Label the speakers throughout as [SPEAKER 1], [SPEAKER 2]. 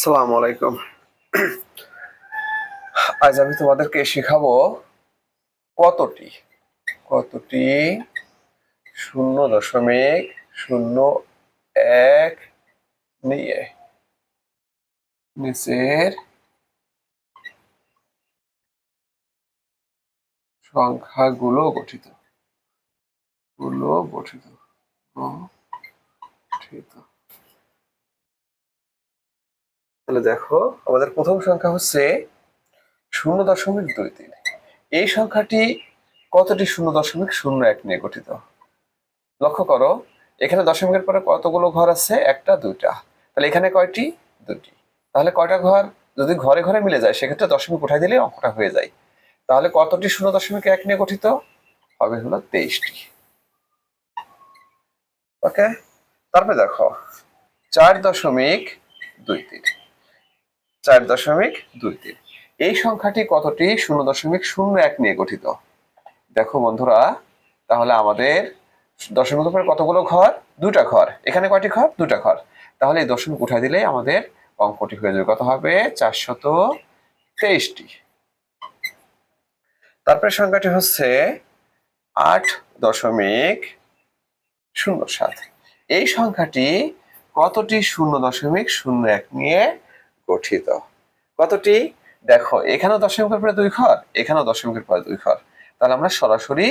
[SPEAKER 1] আসসালামু আলাইকুম। আজ আমি তোমাদেরকে শেখাবো কতটি কতটি 0.01 নিয়ে নিচের সংখ্যাগুলো গঠিত গঠিত তাহলে দেখো, আমাদের প্রথম সংখ্যা হচ্ছে 0.23। এই সংখ্যাটি কতটি 0.01 নিয়ে গঠিত? লক্ষ্য করো, এখানে দশমিকের পরে কতগুলো ঘর আছে? একটা, দুইটা। তাহলে এখানে কয়টি? দুটি। তাহলে কয়টা ঘর? যদি ঘরে ঘরে মিলে যায় সেক্ষেত্রে দশমিক উঠাই দিলে অঙ্কটা হয়ে যায়। তাহলে কতটি 0.1 নিয়ে গঠিত হবে? হলো 23টি। ওকে, তারপরে দেখো 4.23। 4.23 এই সংখ্যাটি কতটি 0.01 নিয়ে গঠিত? দেখো বন্ধুরা, তাহলে আমাদের দশমিক উপরে কতগুলো ঘর? দুটা ঘর। এখানে কয়টি ঘর? দুটা ঘর। তাহলে এই দশমিক উঠাই দিলেই আমাদের অঙ্কটি হয়ে যাবে। কত হবে? 423টি। তারপরে সংখ্যাটি হচ্ছে 8.07। এই সংখ্যাটি কতটি 0.01 নিয়ে গঠিত? কতটি? দেখো, এখানেও দশমিকের পরে দুই ঘর, এখানেও দশমিকের পরে দুই ঘর। তাহলে আমরা সরাসরি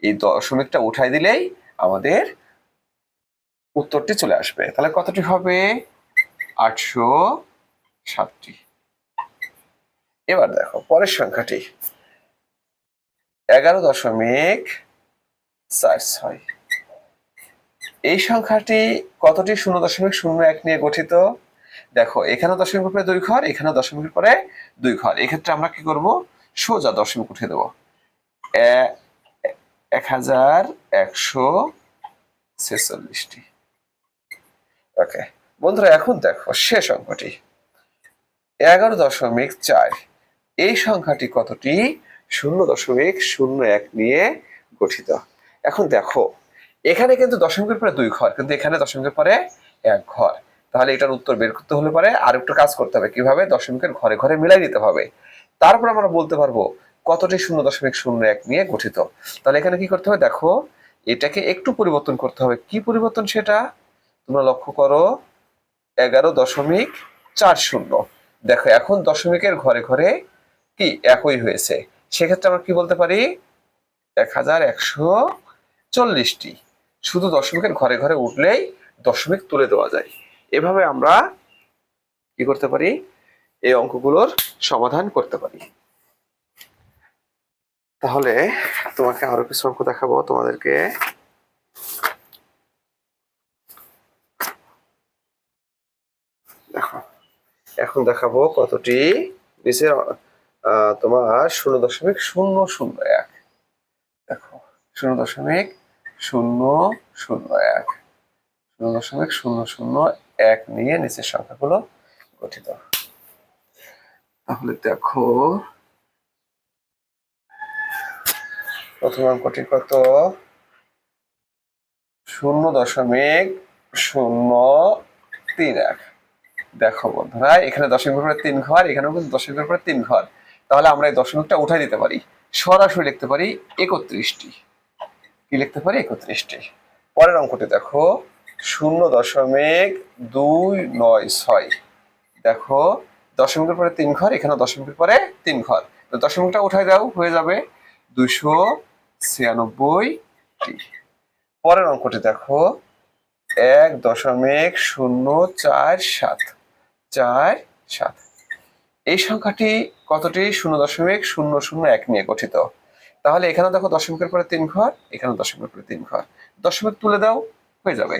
[SPEAKER 1] এই দশমিকটা উঠাই দিলেই আমাদের উত্তরটি চলে আসবে। তাহলে কতটি হবে? 807টি। এবার দেখো পরের সংখ্যাটি 11.46। এই সংখ্যাটি কতটি 0.01 নিয়ে গঠিত? দেখো, এখানে দশমিকের পরে দুই ঘর, এখানে দশমিকের পরে দুই ঘর। এক্ষেত্রে আমরা কি করব? সোজা দশমিক উঠে দেবো। 1146টি। ওকে বন্ধুরা, এখন দেখো শেষ অঙ্কটি 11.4। এই সংখ্যাটি কতটি 0.01 নিয়ে গঠিত? এখন দেখো, এখানে কিন্তু দশমিকের পরে দুই ঘর, কিন্তু এখানে দশমিকের পরে এক ঘর। তাহলে এটার উত্তর বের করতে হলে পরে আর একটু কাজ করতে হবে। কিভাবে? দশমিকের ঘরে ঘরে মিলাই দিতে হবে। তারপর আমরা বলতে পারবো কতটি 0.01 নিয়ে গঠিত। তাহলে এখানে কি করতে হবে? দেখো, এটাকে একটু পরিবর্তন করতে হবে। কি পরিবর্তন সেটা তোমরা লক্ষ্য করো। 11.40। দেখো, এখন দশমিকের ঘরে ঘরে কি একই হয়েছে। সেক্ষেত্রে আমরা কি বলতে পারি? 1140টি। শুধু দশমিকের ঘরে ঘরে উঠলেই দশমিক তুলে দেওয়া যায়। এভাবে আমরা কি করতে পারি? এই অঙ্কগুলোর সমাধান করতে পারি। তাহলে তোমাকে আরো কিছু অঙ্ক দেখাবো তোমাদেরকে। দেখো, এখন দেখাবো কতটি নিচে তোমার 0.001। দেখো, 0.001 0.001 নিয়ে নিচের সংখ্যাগুলো গঠিত। তাহলে দেখো, প্রথম অঙ্কটি কত? 0.031। দেখো বন্ধুরা, এখানে দশমিকের পরে তিন ঘর, এখানেও কিন্তু দশমিকের পরে তিন ঘর। তাহলে আমরা এই দশমিকটা উঠাই দিতে পারি। সরাসরি লিখতে পারি 31টি। কি লিখতে পারি? 31টি। পরের অঙ্কটি দেখো 0.296। দেখো, দশমিকের পরে তিন ঘর, এখানে দশমিকের পরে তিন ঘর। তো দশমিকটা উঠাই দাও, হয়ে যাবে 296টি। পরের অঙ্কটি দেখো 1.047। এই সংখ্যাটি কতটি 0.001 নিয়ে গঠিত? তাহলে এখানে দেখো দশমিকের পরে তিন ঘর, এখানে দশমিকের পরে তিন ঘর। দশমিক তুলে দাও, হয়ে যাবে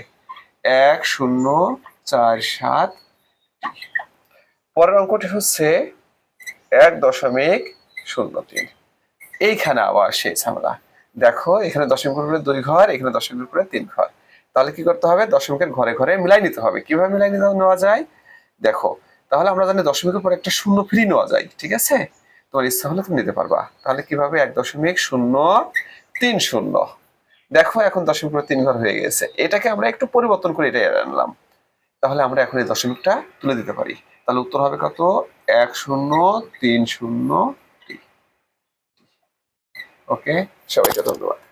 [SPEAKER 1] 1047। পরের অঙ্কটি হচ্ছে 1.03। এইখানে আবার সেই ঝামেলা। দেখো, এখানে দশমিকের উপরে দুই ঘর, এখানে দশমিকের উপরে তিন ঘর। তাহলে কি করতে হবে? দশমিকের ঘরে ঘরে মিলাই নিতে হবে। কিভাবে মিলাই নেওয়া যায়? দেখো, তাহলে আমরা জানি দশমিকের পরে একটা শূন্য ফ্রি নেওয়া যায়। ঠিক আছে, তোমার ইচ্ছা হলে তুমি নিতে পারবা। তাহলে কিভাবে? 1.030। দেখো, এখন দশমিকের পরে তিন ঘর হয়ে গেছে। এটাকে আমরা একটু পরিবর্তন করে এটাই আনলাম। তাহলে আমরা এখন এই দশমিকটা তুলে দিতে পারি। তাহলে উত্তর হবে কত? 1030। ওকে, সবাইকে ধন্যবাদ।